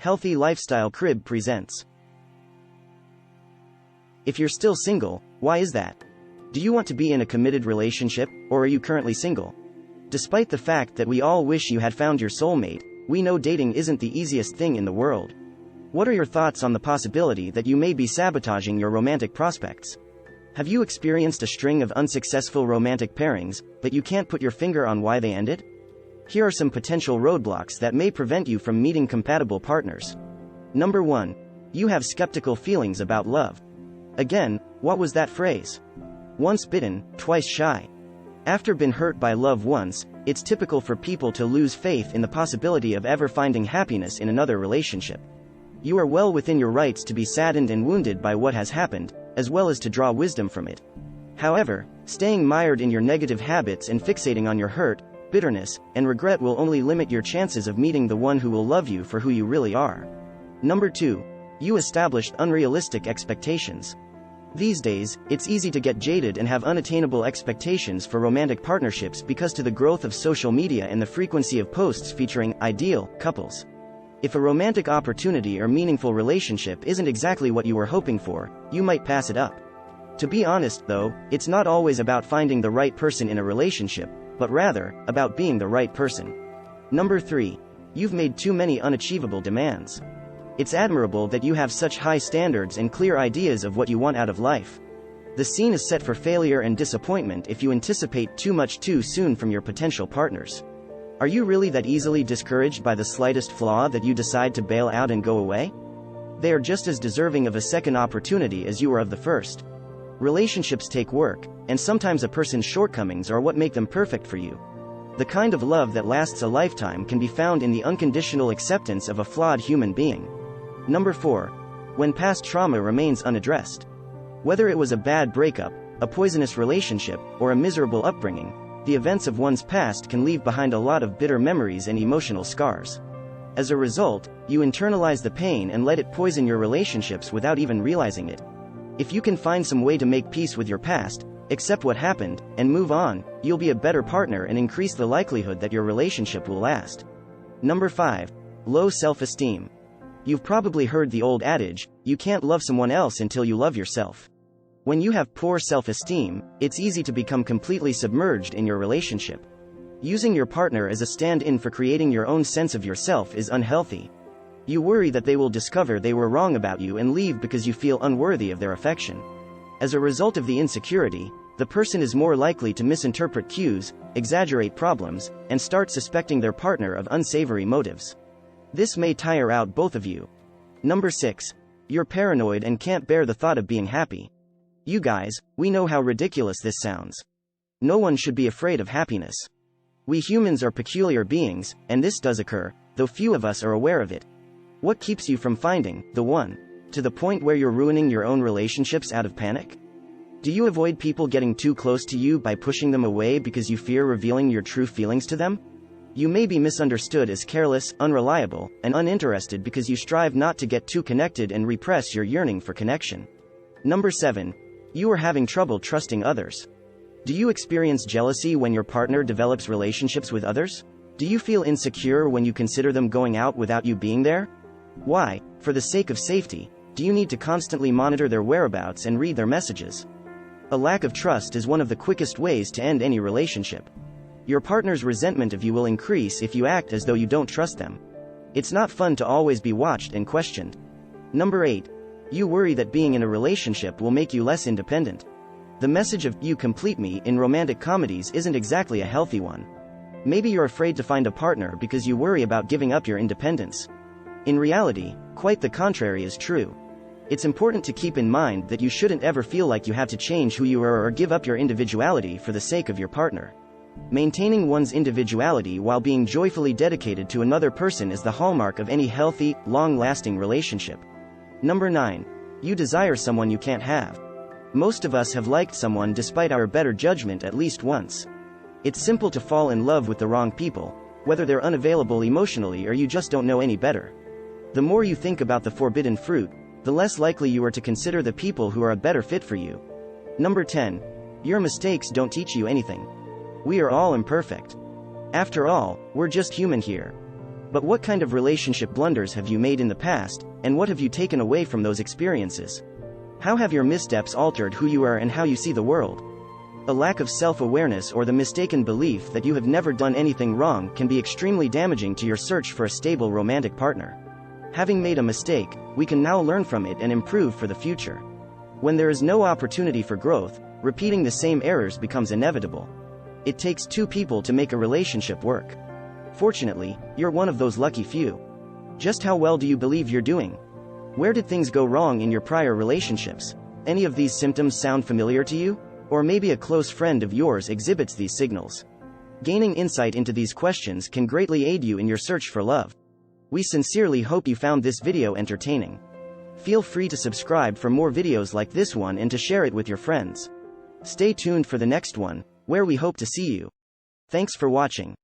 Healthy Lifestyle Crib presents. If you're still single, why is that? Do you want to be in a committed relationship, or are you currently single? Despite the fact that we all wish you had found your soulmate, we know dating isn't the easiest thing in the world. What are your thoughts on the possibility that you may be sabotaging your romantic prospects? Have you experienced a string of unsuccessful romantic pairings, but you can't put your finger on why they ended? Here are some potential roadblocks that may prevent you from meeting compatible partners. Number 1. You have skeptical feelings about love. Again, what was that phrase? Once bitten, twice shy. After been hurt by love once, it's typical for people to lose faith in the possibility of ever finding happiness in another relationship. You are well within your rights to be saddened and wounded by what has happened, as well as to draw wisdom from it. However, staying mired in your negative habits and fixating on your hurt, bitterness, and regret will only limit your chances of meeting the one who will love you for who you really are. Number 2. You established unrealistic expectations. These days, it's easy to get jaded and have unattainable expectations for romantic partnerships because to the growth of social media and the frequency of posts featuring ideal couples. If a romantic opportunity or meaningful relationship isn't exactly what you were hoping for, you might pass it up. To be honest though, it's not always about finding the right person in a relationship, but rather, about being the right person. Number 3. You've made too many unachievable demands. It's admirable that you have such high standards and clear ideas of what you want out of life. The scene is set for failure and disappointment if you anticipate too much too soon from your potential partners. Are you really that easily discouraged by the slightest flaw that you decide to bail out and go away? They are just as deserving of a second opportunity as you are of the first. Relationships take work, and sometimes a person's shortcomings are what make them perfect for you. The kind of love that lasts a lifetime can be found in the unconditional acceptance of a flawed human being. Number 4. When past trauma remains unaddressed. Whether it was a bad breakup, a poisonous relationship, or a miserable upbringing, the events of one's past can leave behind a lot of bitter memories and emotional scars. As a result, you internalize the pain and let it poison your relationships without even realizing it. If you can find some way to make peace with your past, accept what happened, and move on, you'll be a better partner and increase the likelihood that your relationship will last. Number 5. Low self-esteem. You've probably heard the old adage, you can't love someone else until you love yourself. When you have poor self-esteem, it's easy to become completely submerged in your relationship. Using your partner as a stand-in for creating your own sense of yourself is unhealthy. You worry that they will discover they were wrong about you and leave because you feel unworthy of their affection. As a result of the insecurity, the person is more likely to misinterpret cues, exaggerate problems, and start suspecting their partner of unsavory motives. This may tire out both of you. Number 6. You're paranoid and can't bear the thought of being happy. You guys, we know how ridiculous this sounds. No one should be afraid of happiness. We humans are peculiar beings, and this does occur, though few of us are aware of it. What keeps you from finding the one? To the point where you're ruining your own relationships out of panic? Do you avoid people getting too close to you by pushing them away because you fear revealing your true feelings to them? You may be misunderstood as careless, unreliable, and uninterested because you strive not to get too connected and repress your yearning for connection. Number 7. You are having trouble trusting others. Do you experience jealousy when your partner develops relationships with others? Do you feel insecure when you consider them going out without you being there? Why, for the sake of safety, do you need to constantly monitor their whereabouts and read their messages? A lack of trust is one of the quickest ways to end any relationship. Your partner's resentment of you will increase if you act as though you don't trust them. It's not fun to always be watched and questioned. Number 8. You worry that being in a relationship will make you less independent. The message of "you complete me" in romantic comedies isn't exactly a healthy one. Maybe you're afraid to find a partner because you worry about giving up your independence. In reality, quite the contrary is true. It's important to keep in mind that you shouldn't ever feel like you have to change who you are or give up your individuality for the sake of your partner. Maintaining one's individuality while being joyfully dedicated to another person is the hallmark of any healthy, long-lasting relationship. Number 9. You desire someone you can't have. Most of us have liked someone despite our better judgment at least once. It's simple to fall in love with the wrong people, whether they're unavailable emotionally or you just don't know any better. The more you think about the forbidden fruit, the less likely you are to consider the people who are a better fit for you. Number 10. Your mistakes don't teach you anything. We are all imperfect. After all, we're just human here. But what kind of relationship blunders have you made in the past, and what have you taken away from those experiences? How have your missteps altered who you are and how you see the world? A lack of self-awareness or the mistaken belief that you have never done anything wrong can be extremely damaging to your search for a stable romantic partner. Having made a mistake, we can now learn from it and improve for the future. When there is no opportunity for growth, repeating the same errors becomes inevitable. It takes two people to make a relationship work. Fortunately, you're one of those lucky few. Just how well do you believe you're doing? Where did things go wrong in your prior relationships? Any of these symptoms sound familiar to you? Or maybe a close friend of yours exhibits these signals. Gaining insight into these questions can greatly aid you in your search for love. We sincerely hope you found this video entertaining. Feel free to subscribe for more videos like this one and to share it with your friends. Stay tuned for the next one, where we hope to see you. Thanks for watching.